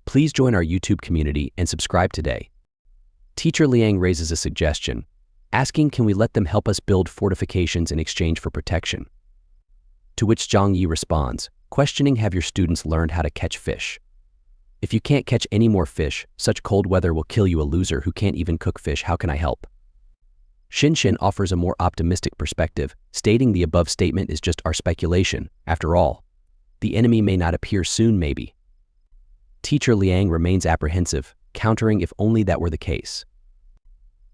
Please join our YouTube community and subscribe today. Teacher Liang raises a suggestion, asking can we let them help us build fortifications in exchange for protection? To which Zhang Yi responds, questioning have your students learned how to catch fish? If you can't catch any more fish, such cold weather will kill you, a loser who can't even cook fish. How can I help? Xin offers a more optimistic perspective, stating the above statement is just our speculation. After all, the enemy may not appear soon, maybe. Teacher Liang remains apprehensive, countering if only that were the case.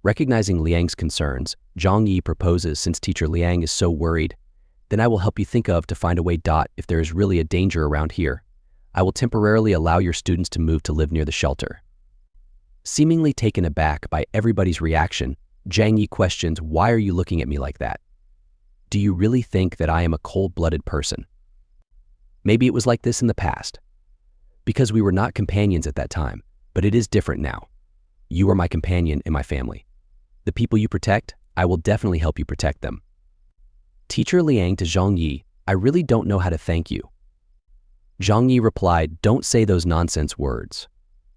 Recognizing Liang's concerns, Zhang Yi proposes, since Teacher Liang is so worried, then I will help you think of to find a way. If there is really a danger around here, I will temporarily allow your students to move to live near the shelter. Seemingly taken aback by everybody's reaction, Zhang Yi questions, why are you looking at me like that? Do you really think that I am a cold-blooded person? Maybe it was like this in the past. Because we were not companions at that time, but it is different now. You are my companion in my family. The people you protect, I will definitely help you protect them. Teacher Liang to Zhang Yi, I really don't know how to thank you. Zhang Yi replied, don't say those nonsense words.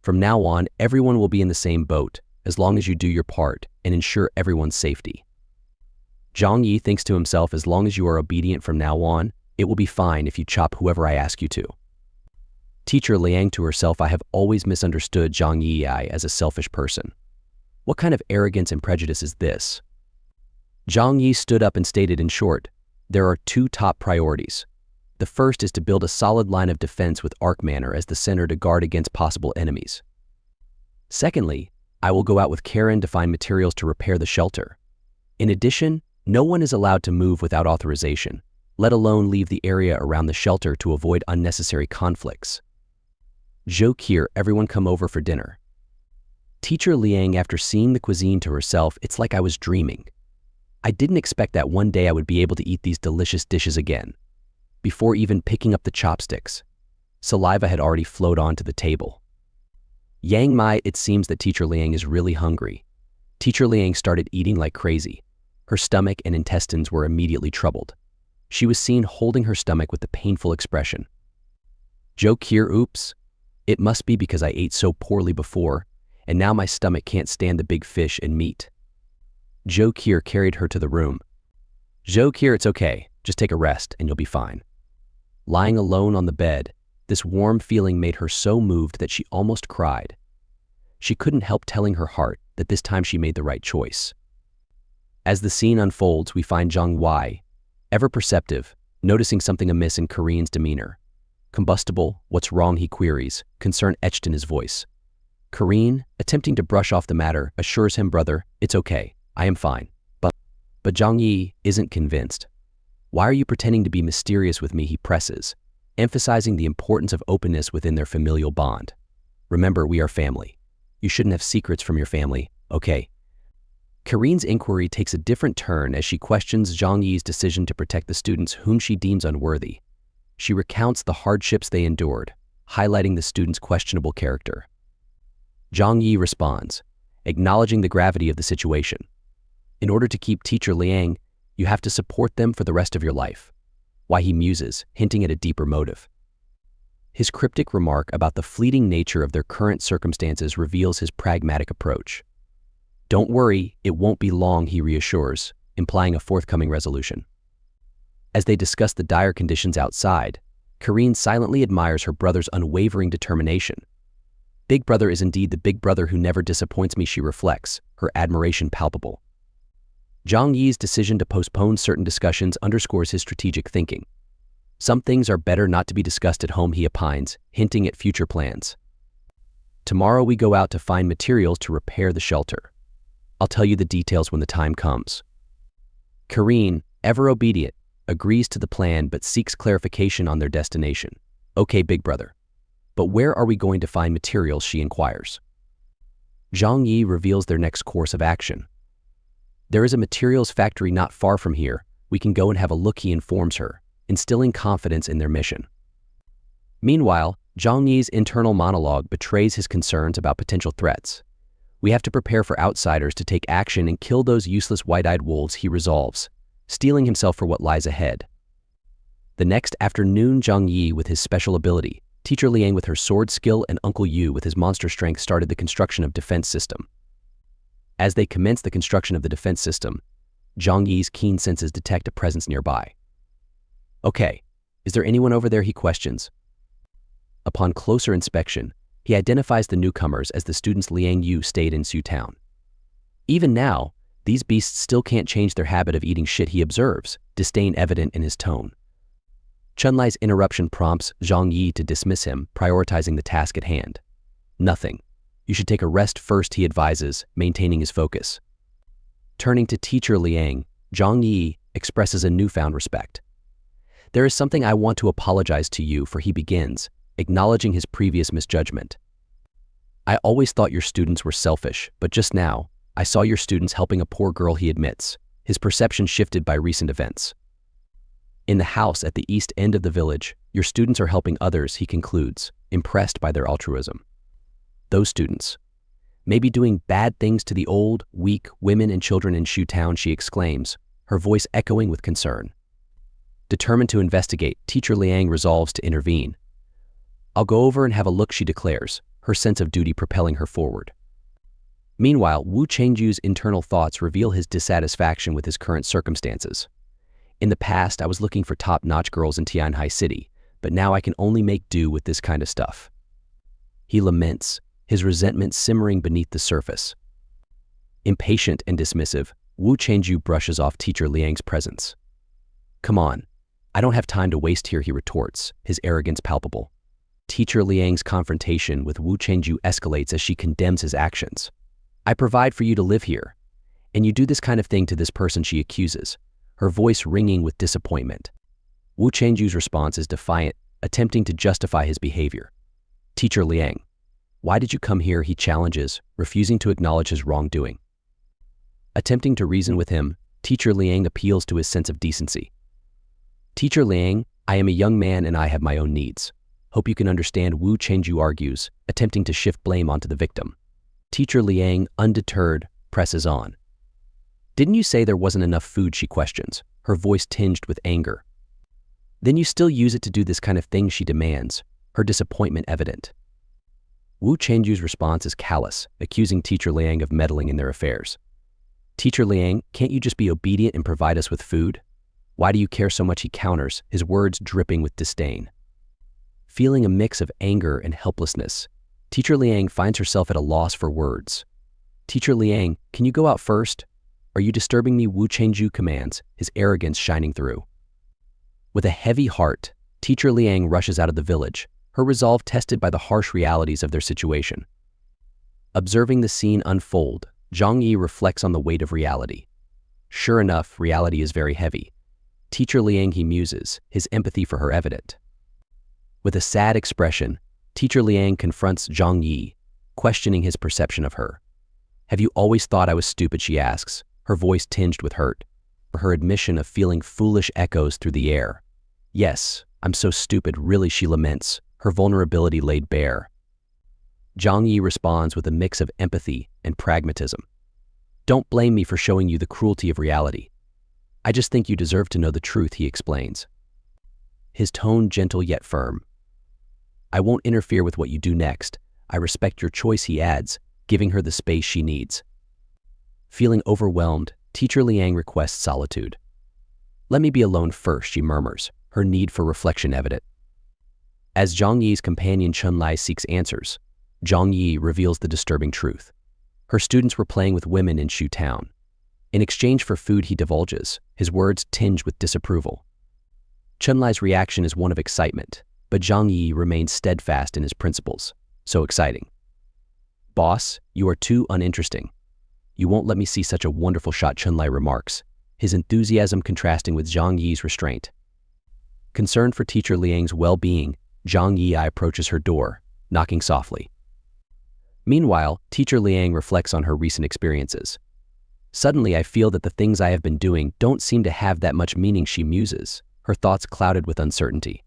From now on, everyone will be in the same boat, as long as you do your part and ensure everyone's safety. Zhang Yi thinks to himself, as long as you are obedient from now on, it will be fine if you chop whoever I ask you to. Teacher Liang to herself, I have always misunderstood Zhang Yi as a selfish person. What kind of arrogance and prejudice is this? Zhang Yi stood up and stated, in short, there are two top priorities. The first is to build a solid line of defense with Ark Manor as the center to guard against possible enemies. Secondly, I will go out with Karen to find materials to repair the shelter. In addition, no one is allowed to move without authorization, let alone leave the area around the shelter to avoid unnecessary conflicts. Joke here, everyone come over for dinner. Teacher Liang, after seeing the cuisine to herself, it's like I was dreaming. I didn't expect that one day I would be able to eat these delicious dishes again. Before even picking up the chopsticks, saliva had already flowed onto the table. Yang Mai, it seems that Teacher Liang is really hungry. Teacher Liang started eating like crazy. Her stomach and intestines were immediately troubled. She was seen holding her stomach with a painful expression. Joke here, oops. It must be because I ate so poorly before, and now my stomach can't stand the big fish and meat. Joke here carried her to the room. Joke here, it's okay. Just take a rest and you'll be fine. Lying alone on the bed, this warm feeling made her so moved that she almost cried. She couldn't help telling her heart that this time she made the right choice. As the scene unfolds, we find Zhang Yi, ever perceptive, noticing something amiss in Karin's demeanor. Combustible, what's wrong, he queries, concern etched in his voice. Karin, attempting to brush off the matter, assures him, brother, it's okay, I am fine. But Zhang Yi isn't convinced. Why are you pretending to be mysterious with me, he presses, emphasizing the importance of openness within their familial bond. Remember, we are family. You shouldn't have secrets from your family, okay? Karin's inquiry takes a different turn as she questions Zhang Yi's decision to protect the students whom she deems unworthy. She recounts the hardships they endured, highlighting the students' questionable character. Zhang Yi responds, acknowledging the gravity of the situation. In order to keep Teacher Liang, you have to support them for the rest of your life. Why, he muses, hinting at a deeper motive. His cryptic remark about the fleeting nature of their current circumstances reveals his pragmatic approach. Don't worry, it won't be long, he reassures, implying a forthcoming resolution. As they discuss the dire conditions outside, Karin silently admires her brother's unwavering determination. Big brother is indeed the big brother who never disappoints me, she reflects, her admiration palpable. Zhang Yi's decision to postpone certain discussions underscores his strategic thinking. Some things are better not to be discussed at home, he opines, hinting at future plans. Tomorrow we go out to find materials to repair the shelter. I'll tell you the details when the time comes. Karin, ever obedient, agrees to the plan but seeks clarification on their destination. Okay, big brother. But where are we going to find materials, she inquires. Zhang Yi reveals their next course of action. There is a materials factory not far from here. We can go and have a look, he informs her, instilling confidence in their mission. Meanwhile, Zhang Yi's internal monologue betrays his concerns about potential threats. We have to prepare for outsiders to take action and kill those useless white-eyed wolves, he resolves, steeling himself for what lies ahead. The next afternoon, Zhang Yi, with his special ability, Teacher Liang with her sword skill and Uncle Yu with his monster strength started the construction of defense system. As they commenced the construction of the defense system, Zhang Yi's keen senses detect a presence nearby. Okay, is there anyone over there, he questions. Upon closer inspection, he identifies the newcomers as the students Liang Yu stayed in Su Town. Even now, these beasts still can't change their habit of eating shit, he observes, disdain evident in his tone. Chunlai's interruption prompts Zhang Yi to dismiss him, prioritizing the task at hand. Nothing. You should take a rest first, he advises, maintaining his focus. Turning to Teacher Liang, Zhang Yi expresses a newfound respect. There is something I want to apologize to you for, he begins, acknowledging his previous misjudgment. I always thought your students were selfish, but just now, I saw your students helping a poor girl, he admits, his perception shifted by recent events. In the house at the east end of the village, your students are helping others, he concludes, impressed by their altruism. Those students may be doing bad things to the old, weak women and children in Shu Town, she exclaims, her voice echoing with concern. Determined to investigate, Teacher Liang resolves to intervene. I'll go over and have a look, she declares, her sense of duty propelling her forward. Meanwhile, Wu Chengju's internal thoughts reveal his dissatisfaction with his current circumstances. In the past, I was looking for top-notch girls in Tianhai City, but now I can only make do with this kind of stuff. He laments, his resentment simmering beneath the surface. Impatient and dismissive, Wu Chengju brushes off Teacher Liang's presence. Come on, I don't have time to waste here, he retorts, his arrogance palpable. Teacher Liang's confrontation with Wu Chengju escalates as she condemns his actions. I provide for you to live here, and you do this kind of thing to this person, she accuses, her voice ringing with disappointment. Wu Chengju's response is defiant, attempting to justify his behavior. Teacher Liang, why did you come here, he challenges, refusing to acknowledge his wrongdoing. Attempting to reason with him, Teacher Liang appeals to his sense of decency. Teacher Liang, I am a young man and I have my own needs. Hope you can understand, Wu Chengju argues, attempting to shift blame onto the victim. Teacher Liang, undeterred, presses on. Didn't you say there wasn't enough food, she questions, her voice tinged with anger. Then you still use it to do this kind of thing, she demands, her disappointment evident. Wu Chengju's response is callous, accusing Teacher Liang of meddling in their affairs. Teacher Liang, can't you just be obedient and provide us with food? Why do you care so much, he counters, his words dripping with disdain. Feeling a mix of anger and helplessness, Teacher Liang finds herself at a loss for words. Teacher Liang, can you go out first? Are you disturbing me? Wu Chengju commands, his arrogance shining through. With a heavy heart, Teacher Liang rushes out of the village, her resolve tested by the harsh realities of their situation. Observing the scene unfold, Zhang Yi reflects on the weight of reality. Sure enough, reality is very heavy. Teacher Liang, he muses, his empathy for her evident. With a sad expression, Teacher Liang confronts Zhang Yi, questioning his perception of her. Have you always thought I was stupid, she asks, her voice tinged with hurt. Her admission of feeling foolish echoes through the air. Yes, I'm so stupid, really, she laments, her vulnerability laid bare. Zhang Yi responds with a mix of empathy and pragmatism. Don't blame me for showing you the cruelty of reality. I just think you deserve to know the truth, he explains. His tone gentle yet firm. I won't interfere with what you do next. I respect your choice, he adds, giving her the space she needs. Feeling overwhelmed, Teacher Liang requests solitude. Let me be alone first, she murmurs, her need for reflection evident. As Zhang Yi's companion Chunlai seeks answers, Zhang Yi reveals the disturbing truth. Her students were playing with women in Shu Town. In exchange for food, he divulges, his words tinged with disapproval. Chunlai's reaction is one of excitement, but Zhang Yi remains steadfast in his principles. So exciting. Boss, you are too uninteresting. You won't let me see such a wonderful shot, Chunlai remarks, his enthusiasm contrasting with Zhang Yi's restraint. Concerned for Teacher Liang's well-being, Zhang Yi approaches her door, knocking softly. Meanwhile, Teacher Liang reflects on her recent experiences. Suddenly, I feel that the things I have been doing don't seem to have that much meaning, she muses, her thoughts clouded with uncertainty.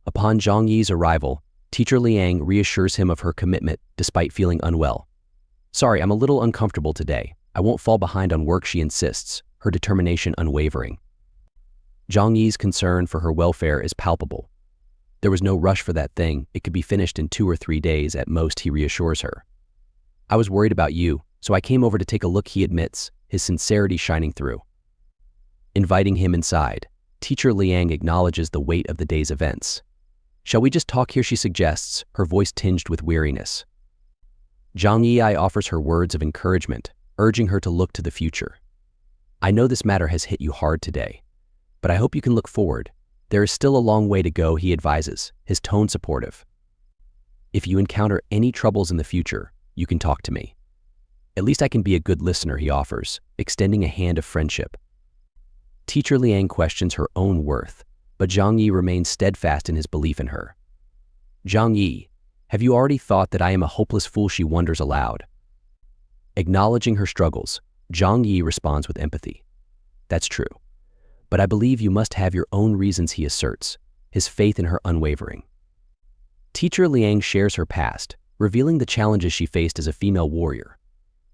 Upon Zhang Yi's arrival, Teacher Liang reassures him of her commitment despite feeling unwell. Sorry, I'm a little uncomfortable today. I won't fall behind on work, she insists, her determination unwavering. Zhang Yi's concern for her welfare is palpable. There was no rush for that thing. It could be finished in 2 or 3 days at most, he reassures her. I was worried about you, so I came over to take a look, he admits, his sincerity shining through. Inviting him inside, Teacher Liang acknowledges the weight of the day's events. Shall we just talk here, she suggests, her voice tinged with weariness. Zhang Yi offers her words of encouragement, urging her to look to the future. I know this matter has hit you hard today, but I hope you can look forward. There is still a long way to go, he advises, his tone supportive. If you encounter any troubles in the future, you can talk to me. At least I can be a good listener, he offers, extending a hand of friendship. Teacher Liang questions her own worth, but Zhang Yi remains steadfast in his belief in her. Zhang Yi, have you already thought that I am a hopeless fool, she wonders aloud. Acknowledging her struggles, Zhang Yi responds with empathy. That's true, but I believe you must have your own reasons, he asserts, his faith in her unwavering. Teacher Liang shares her past, revealing the challenges she faced as a female warrior.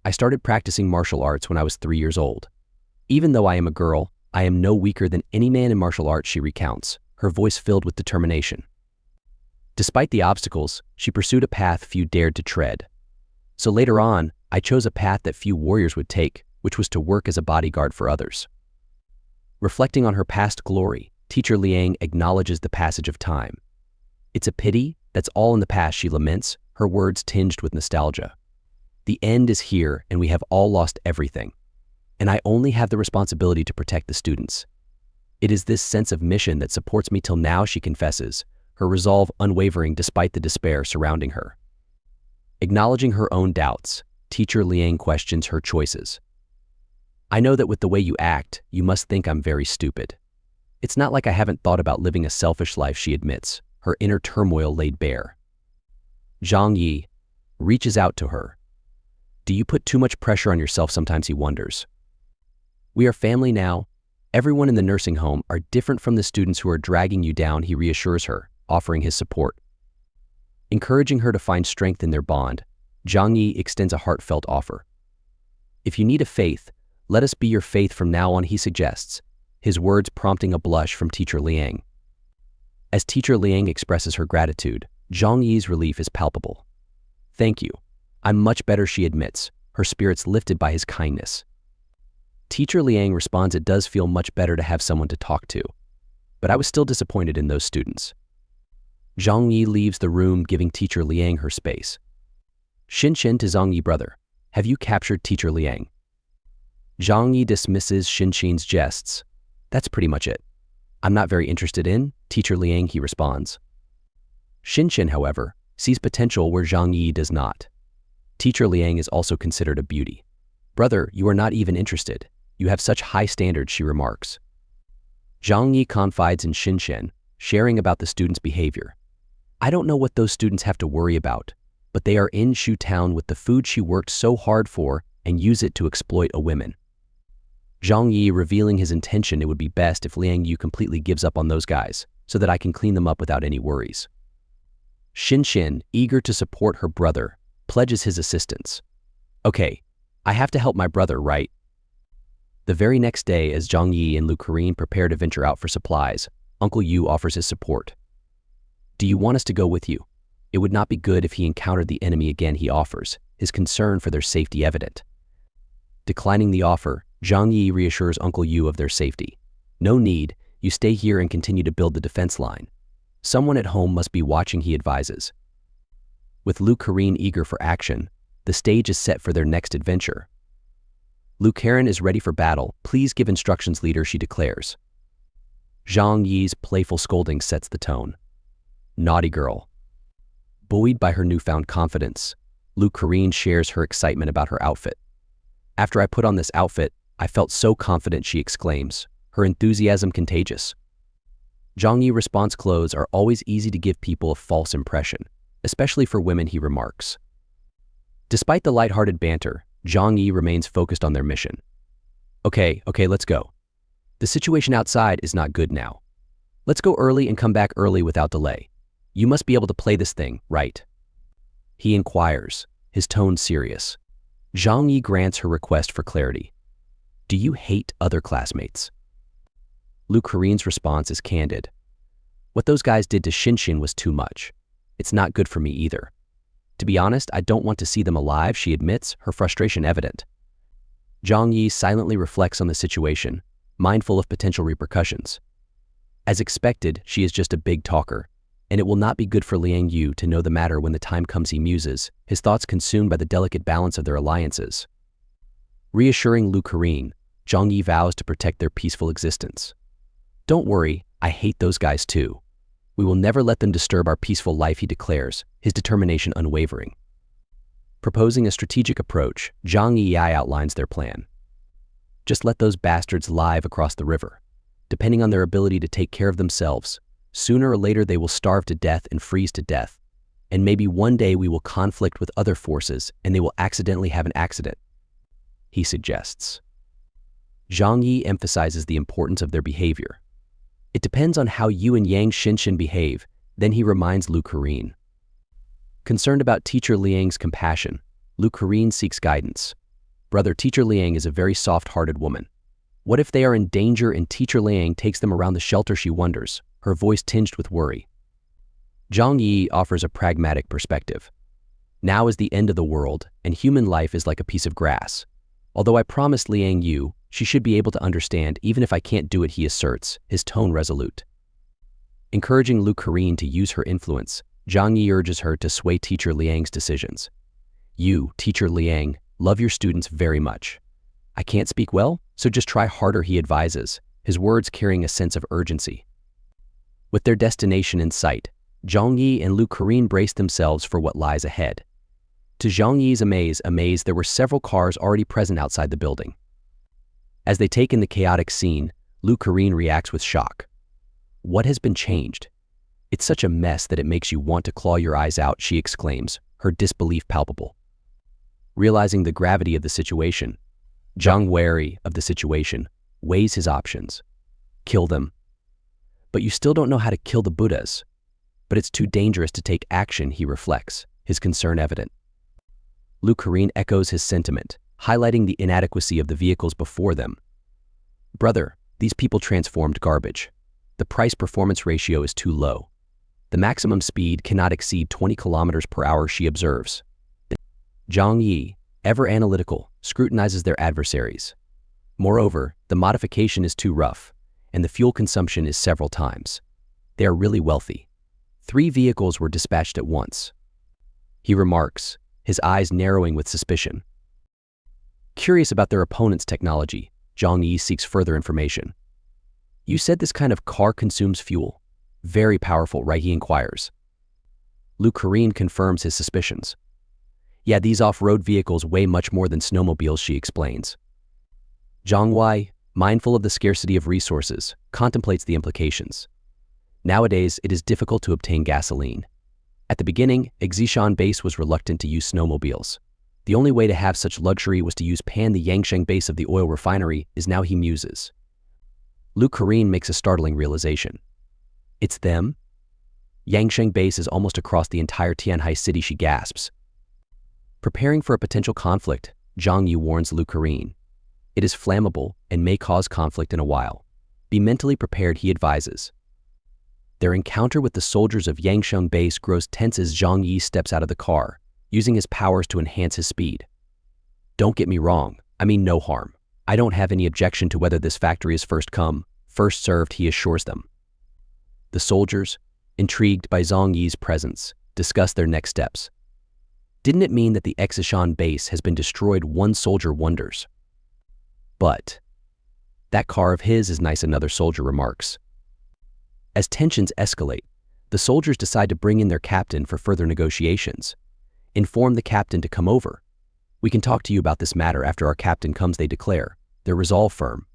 I started practicing martial arts when I was 3 years old. Even though I am a girl, I am no weaker than any man in martial arts, she recounts, her voice filled with determination. Despite the obstacles, she pursued a path few dared to tread. So later on, I chose a path that few warriors would take, which was to work as a bodyguard for others. Reflecting on her past glory, Teacher Liang acknowledges the passage of time. It's a pity, that's all in the past, she laments, her words tinged with nostalgia. The end is here, and we have all lost everything. And I only have the responsibility to protect the students. It is this sense of mission that supports me till now, she confesses, her resolve unwavering despite the despair surrounding her. Acknowledging her own doubts, Teacher Liang questions her choices. I know that with the way you act, you must think I'm very stupid. It's not like I haven't thought about living a selfish life, she admits, her inner turmoil laid bare. Zhang Yi reaches out to her. Do you put too much pressure on yourself sometimes, he wonders. We are family now. Everyone in the nursing home are different from the students who are dragging you down, he reassures her, offering his support. Encouraging her to find strength in their bond, Zhang Yi extends a heartfelt offer. If you need a faith, let us be your faith from now on, he suggests, his words prompting a blush from Teacher Liang. As Teacher Liang expresses her gratitude, Zhang Yi's relief is palpable. Thank you. I'm much better, she admits, her spirits lifted by his kindness. Teacher Liang responds, it does feel much better to have someone to talk to, but I was still disappointed in those students. Zhang Yi leaves the room, giving Teacher Liang her space. Xin to Zhang Yi, brother, have you captured Teacher Liang? Zhang Yi dismisses Xin's jests. That's pretty much it. I'm not very interested in Teacher Liang, he responds. Xin, however, sees potential where Zhang Yi does not. Teacher Liang is also considered a beauty. Brother, you are not even interested. You have such high standards, she remarks. Zhang Yi confides in Xin, sharing about the students' behavior. I don't know what those students have to worry about, but they are in Shu Town with the food she worked so hard for and use it to exploit a woman. Zhang Yi revealing his intention, it would be best if Liang Yu completely gives up on those guys, so that I can clean them up without any worries. Xin, eager to support her brother, pledges his assistance. Okay, I have to help my brother, right? The very next day, as Zhang Yi and Lu Karin prepare to venture out for supplies, Uncle Yu offers his support. Do you want us to go with you? It would not be good if he encountered the enemy again, he offers, his concern for their safety evident. Declining the offer, Zhang Yi reassures Uncle Yu of their safety. No need, you stay here and continue to build the defense line. Someone at home must be watching, he advises. With Lu Karin eager for action, the stage is set for their next adventure. Lu Karin is ready for battle. Please give instructions, leader, she declares. Zhang Yi's playful scolding sets the tone. Naughty girl. Buoyed by her newfound confidence, Lu Karin shares her excitement about her outfit. After I put on this outfit, I felt so confident, she exclaims, her enthusiasm contagious. Zhang Yi responds, clothes are always easy to give people a false impression, especially for women, he remarks. Despite the lighthearted banter, Zhang Yi remains focused on their mission. Okay, let's go. The situation outside is not good now. Let's go early and come back early without delay. You must be able to play this thing, right? He inquires, his tone serious. Zhang Yi grants her request for clarity. Do you hate other classmates? Lu Karin's response is candid. What those guys did to Shinshin was too much. It's not good for me either. To be honest, I don't want to see them alive, she admits, her frustration evident. Zhang Yi silently reflects on the situation, mindful of potential repercussions. As expected, she is just a big talker, and it will not be good for Liang Yu to know the matter when the time comes, he muses, his thoughts consumed by the delicate balance of their alliances. Reassuring Lu Karen, Zhang Yi vows to protect their peaceful existence. Don't worry, I hate those guys too. We will never let them disturb our peaceful life, he declares, his determination unwavering. Proposing a strategic approach, Zhang Yi outlines their plan. Just let those bastards live across the river. Depending on their ability to take care of themselves, sooner or later they will starve to death and freeze to death. And maybe one day we will conflict with other forces and they will accidentally have an accident, he suggests. Zhang Yi emphasizes the importance of their behavior. It depends on how you and Yang Shinshin behave, then he reminds Lu Karen. Concerned about Teacher Liang's compassion, Lu Karen seeks guidance. Brother, Teacher Liang is a very soft-hearted woman. What if they are in danger and Teacher Liang takes them around the shelter, she wonders, her voice tinged with worry. Zhang Yi offers a pragmatic perspective. Now is the end of the world, and human life is like a piece of grass. Although I promised Liang Yu, she should be able to understand even if I can't do it, he asserts, his tone resolute. Encouraging Lu Karen to use her influence, Zhang Yi urges her to sway Teacher Liang's decisions. You, Teacher Liang, love your students very much. I can't speak well, so just try harder, he advises, his words carrying a sense of urgency. With their destination in sight, Zhang Yi and Lu Karen brace themselves for what lies ahead. To Zhang Yi's amaze, there were several cars already present outside the building. As they take in the chaotic scene, Lu Karen reacts with shock. What has been changed? It's such a mess that it makes you want to claw your eyes out, she exclaims, her disbelief palpable. Realizing the gravity of the situation, Zhang, wary of the situation, weighs his options. Kill them. But you still don't know how to kill the Buddhas. But it's too dangerous to take action, he reflects, his concern evident. Lu Karen echoes his sentiment, highlighting the inadequacy of the vehicles before them. Brother, these people transformed garbage. The price-performance ratio is too low. The maximum speed cannot exceed 20 kilometers per hour, she observes. Zhang Yi, ever analytical, scrutinizes their adversaries. Moreover, the modification is too rough, and the fuel consumption is several times. They are really wealthy. 3 vehicles were dispatched at once, he remarks, his eyes narrowing with suspicion. Curious about their opponent's technology, Zhang Yi seeks further information. You said this kind of car consumes fuel. Very powerful, right, he inquires. Lu Karen confirms his suspicions. Yeah, these off-road vehicles weigh much more than snowmobiles, she explains. Zhang Wei, mindful of the scarcity of resources, contemplates the implications. Nowadays, it is difficult to obtain gasoline. At the beginning, Xishan base was reluctant to use snowmobiles. The only way to have such luxury was to use Pan, the Yangsheng base of the oil refinery, is now, he muses. Lu Karen makes a startling realization. It's them? Yangsheng base is almost across the entire Tianhai city, she gasps. Preparing for a potential conflict, Zhang Yi warns Lu Karen. It is flammable and may cause conflict in a while. Be mentally prepared, he advises. Their encounter with the soldiers of Yangsheng base grows tense as Zhang Yi steps out of the car, using his powers to enhance his speed. Don't get me wrong, I mean no harm. I don't have any objection to whether this factory is first come, first served, he assures them. The soldiers, intrigued by Zhang Yi's presence, discuss their next steps. Didn't it mean that the Xishan base has been destroyed? One soldier wonders. But that car of his is nice, another soldier remarks. As tensions escalate, the soldiers decide to bring in their captain for further negotiations. Inform the captain to come over. We can talk to you about this matter after our captain comes, they declare, their resolve firm.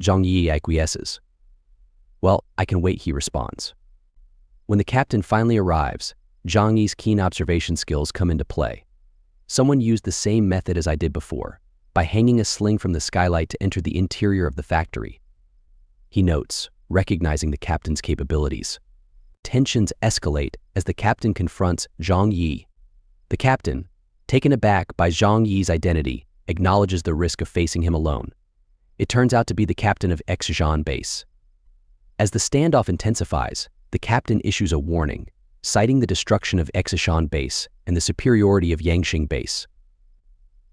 Zhang Yi acquiesces. Well, I can wait, he responds. When the captain finally arrives, Zhang Yi's keen observation skills come into play. Someone used the same method as I did before, by hanging a sling from the skylight to enter the interior of the factory. He notes, recognizing the captain's capabilities. Tensions escalate as the captain confronts Zhang Yi. The captain, taken aback by Zhang Yi's identity, acknowledges the risk of facing him alone. It turns out to be the captain of Xishan base. As the standoff intensifies, the captain issues a warning, citing the destruction of Xishan Base and the superiority of Yangshing Base.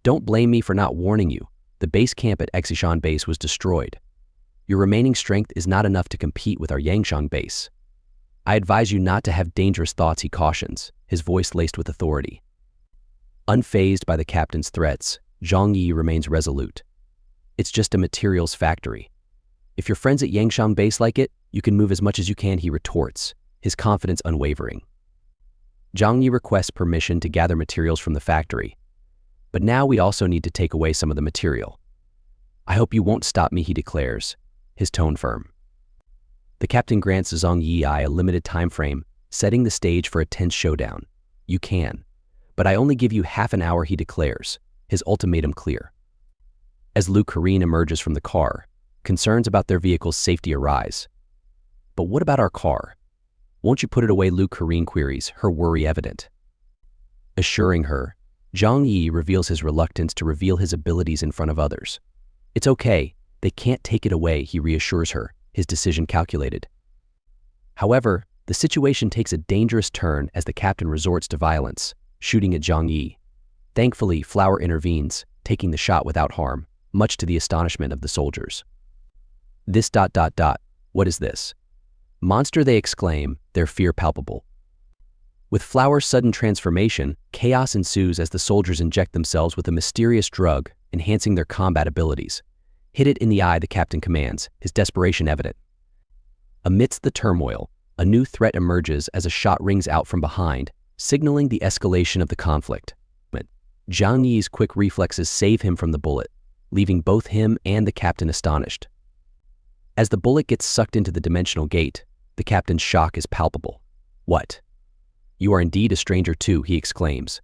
Don't blame me for not warning you. The base camp at Xishan Base was destroyed. Your remaining strength is not enough to compete with our Yangshang Base. I advise you not to have dangerous thoughts, he cautions, his voice laced with authority. Unfazed by the captain's threats, Zhang Yi remains resolute. It's just a materials factory. If your friends at Yangshang Base like it, you can move as much as you can, he retorts, his confidence unwavering. Zhang Yi requests permission to gather materials from the factory. But now we also need to take away some of the material. I hope you won't stop me, he declares, his tone firm. The captain grants Zhang Yi a limited time frame, setting the stage for a tense showdown. You can, but I only give you half an hour, he declares, his ultimatum clear. As Lu Karin emerges from the car, concerns about their vehicle's safety arise. But what about our car? Won't you put it away, Lu Karin queries, her worry evident. Assuring her, Zhang Yi reveals his reluctance to reveal his abilities in front of others. It's okay, they can't take it away, he reassures her, his decision calculated. However, the situation takes a dangerous turn as the captain resorts to violence, shooting at Zhang Yi. Thankfully, Flower intervenes, taking the shot without harm, much to the astonishment of the soldiers. What is this? Monster, they exclaim, their fear palpable. With Flower's sudden transformation, chaos ensues as the soldiers inject themselves with a mysterious drug, enhancing their combat abilities. Hit it in the eye, the captain commands, his desperation evident. Amidst the turmoil, a new threat emerges as a shot rings out from behind, signaling the escalation of the conflict. Zhang Yi's quick reflexes save him from the bullet, leaving both him and the captain astonished. As the bullet gets sucked into the dimensional gate, the captain's shock is palpable. What? You are indeed a stranger too, he exclaims.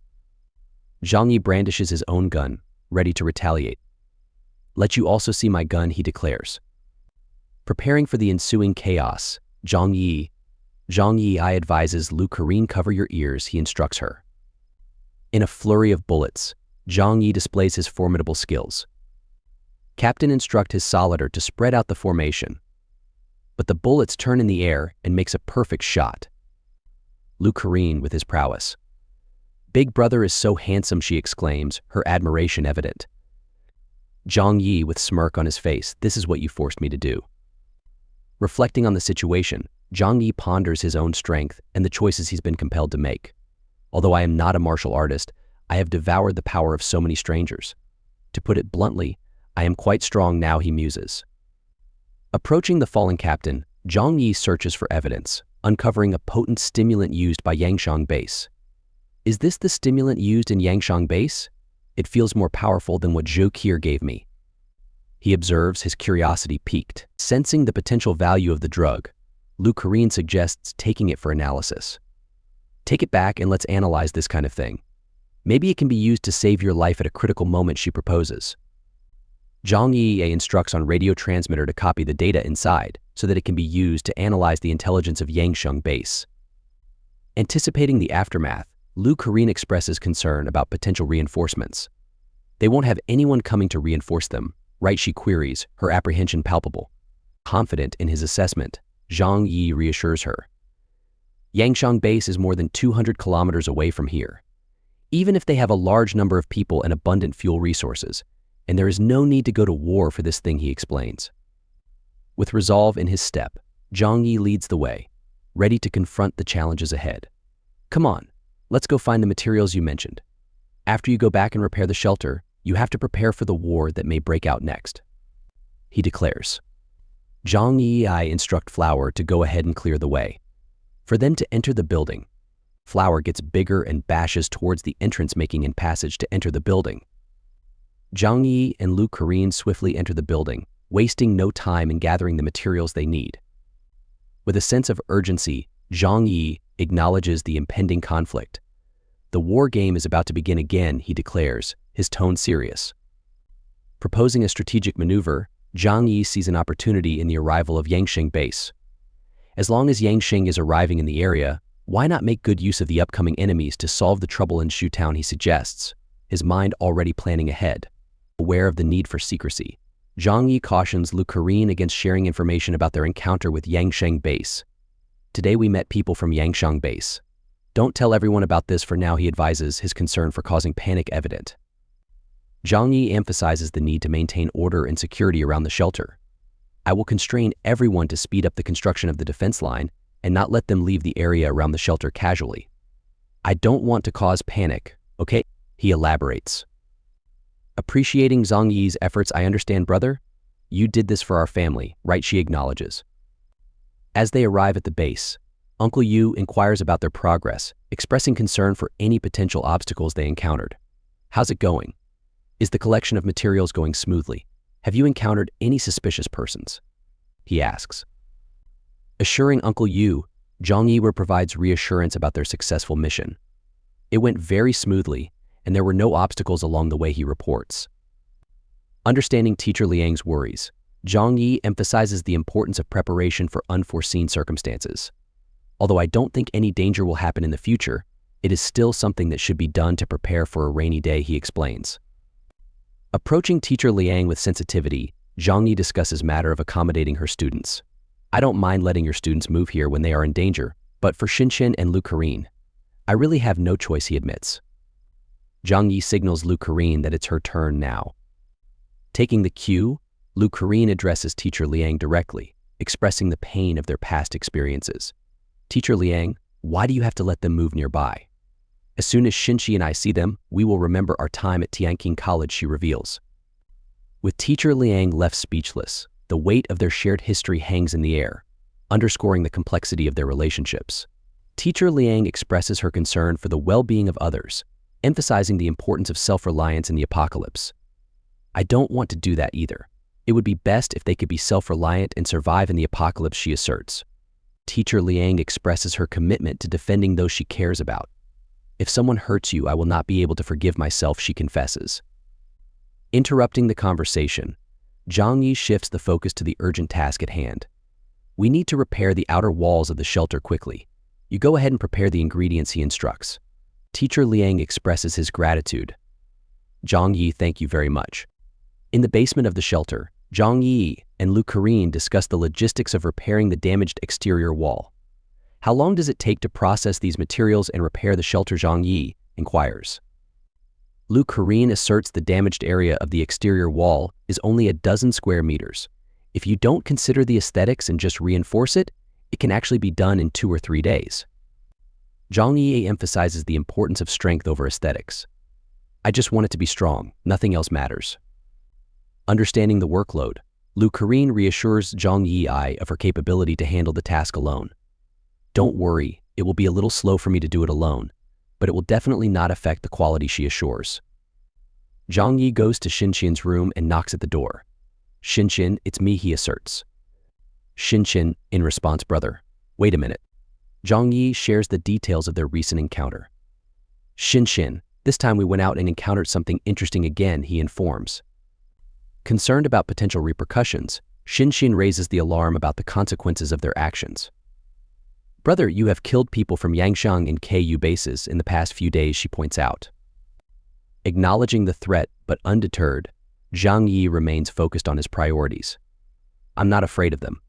Zhang Yi brandishes his own gun, ready to retaliate. Let you also see my gun, he declares. Preparing for the ensuing chaos, Zhang Yi advises Lu Karin, cover your ears, he instructs her. In a flurry of bullets, Zhang Yi displays his formidable skills. Captain instructs his solider to spread out the formation. But the bullets turn in the air and makes a perfect shot. Lu Karin with his prowess. Big brother is so handsome, she exclaims, her admiration evident. Zhang Yi with smirk on his face, this is what you forced me to do. Reflecting on the situation, Zhang Yi ponders his own strength and the choices he's been compelled to make. Although I am not a martial artist, I have devoured the power of so many strangers. To put it bluntly, I am quite strong now, he muses. Approaching the fallen captain, Zhang Yi searches for evidence, uncovering a potent stimulant used by Yangshang Base. Is this the stimulant used in Yangshang Base? It feels more powerful than what Zhou Qier gave me. He observes, his curiosity piqued. Sensing the potential value of the drug, Lu Karin suggests taking it for analysis. Take it back and let's analyze this kind of thing. Maybe it can be used to save your life at a critical moment, she proposes. Zhang Yi instructs on radio transmitter to copy the data inside so that it can be used to analyze the intelligence of Yangshang Base. Anticipating the aftermath, Lu Karin expresses concern about potential reinforcements. They won't have anyone coming to reinforce them, right, she queries, her apprehension palpable. Confident in his assessment, Zhang Yi reassures her. Yangshang Base is more than 200 kilometers away from here. Even if they have a large number of people and abundant fuel resources, and there is no need to go to war for this thing, he explains. With resolve in his step, Zhang Yi leads the way, ready to confront the challenges ahead. Come on, let's go find the materials you mentioned. After you go back and repair the shelter, you have to prepare for the war that may break out next, he declares. Zhang Yi instruct Flower to go ahead and clear the way. For them to enter the building, Flower gets bigger and bashes towards the entrance, making a passage to enter the building. Zhang Yi and Lu Karin swiftly enter the building, wasting no time in gathering the materials they need. With a sense of urgency, Zhang Yi acknowledges the impending conflict. The war game is about to begin again, he declares, his tone serious. Proposing a strategic maneuver, Zhang Yi sees an opportunity in the arrival of Yangshing Base. As long as Yangshing is arriving in the area, why not make good use of the upcoming enemies to solve the trouble in Shutown, he suggests, his mind already planning ahead. Aware of the need for secrecy, Zhang Yi cautions Lu Karin against sharing information about their encounter with Yangsheng Base. Today we met people from Yangsheng Base. Don't tell everyone about this for now, he advises, his concern for causing panic evident. Zhang Yi emphasizes the need to maintain order and security around the shelter. I will constrain everyone to speed up the construction of the defense line and not let them leave the area around the shelter casually. I don't want to cause panic, okay? He elaborates. Appreciating Zhang Yi's efforts, I understand, brother. You did this for our family, right? She acknowledges. As they arrive at the base, Uncle Yu inquires about their progress, expressing concern for any potential obstacles they encountered. How's it going? Is the collection of materials going smoothly? Have you encountered any suspicious persons? He asks. Assuring Uncle Yu, Zhang Yi provides reassurance about their successful mission. It went very smoothly, and there were no obstacles along the way, he reports. Understanding Teacher Liang's worries, Zhang Yi emphasizes the importance of preparation for unforeseen circumstances. Although I don't think any danger will happen in the future, it is still something that should be done to prepare for a rainy day, he explains. Approaching Teacher Liang with sensitivity, Zhang Yi discusses matter of accommodating her students. I don't mind letting your students move here when they are in danger, but for Xinxian and Lu Karin, I really have no choice, he admits. Zhang Yi signals Lu Karin that it's her turn now. Taking the cue, Lu Karin addresses Teacher Liang directly, expressing the pain of their past experiences. Teacher Liang, why do you have to let them move nearby? As soon as Xinxi and I see them, we will remember our time at Tianqing College, she reveals. With Teacher Liang left speechless, the weight of their shared history hangs in the air, underscoring the complexity of their relationships. Teacher Liang expresses her concern for the well-being of others, emphasizing the importance of self-reliance in the apocalypse. I don't want to do that either. It would be best if they could be self-reliant and survive in the apocalypse, she asserts. Teacher Liang expresses her commitment to defending those she cares about. If someone hurts you, I will not be able to forgive myself, she confesses. Interrupting the conversation, Zhang Yi shifts the focus to the urgent task at hand. We need to repair the outer walls of the shelter quickly. You go ahead and prepare the ingredients, he instructs. Teacher Liang expresses his gratitude. Zhang Yi, thank you very much. In the basement of the shelter, Zhang Yi and Lu Karin discuss the logistics of repairing the damaged exterior wall. How long does it take to process these materials and repair the shelter? Zhang Yi inquires. Lu Karin asserts the damaged area of the exterior wall is only a dozen square meters. If you don't consider the aesthetics and just reinforce it, it can actually be done in 2 or 3 days. Zhang Yi emphasizes the importance of strength over aesthetics. I just want it to be strong, nothing else matters. Understanding the workload, Lu Karin reassures Zhang Yi of her capability to handle the task alone. Don't worry, it will be a little slow for me to do it alone, but it will definitely not affect the quality, she assures. Zhang Yi goes to Xinxian's room and knocks at the door. Xinxian, it's me, he asserts. Xinxian, in response, brother, wait a minute. Zhang Yi shares the details of their recent encounter. Xinxian, this time we went out and encountered something interesting again, he informs. Concerned about potential repercussions, Xinxian raises the alarm about the consequences of their actions. Brother, you have killed people from Yangsheng and KU bases in the past few days, she points out. Acknowledging the threat but undeterred, Zhang Yi remains focused on his priorities. I'm not afraid of them.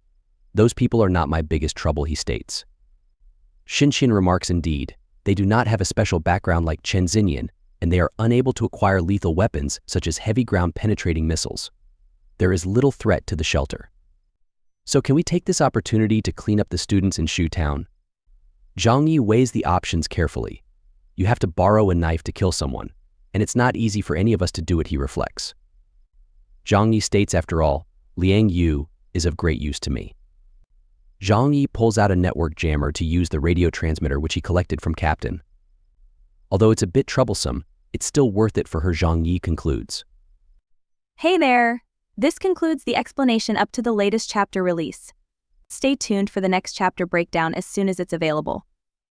Those people are not my biggest trouble, he states. Xinxian remarks, indeed, they do not have a special background like Chen Xinyan, and they are unable to acquire lethal weapons such as heavy ground penetrating missiles. There is little threat to the shelter. So can we take this opportunity to clean up the students in Shu Town? Zhang Yi weighs the options carefully. You have to borrow a knife to kill someone, and it's not easy for any of us to do it, he reflects. Zhang Yi states, after all, Liang Yu is of great use to me. Zhang Yi pulls out a network jammer to use the radio transmitter which he collected from Captain. Although it's a bit troublesome, it's still worth it for her, Zhang Yi concludes. Hey there! This concludes the explanation up to the latest chapter release. Stay tuned for the next chapter breakdown as soon as it's available.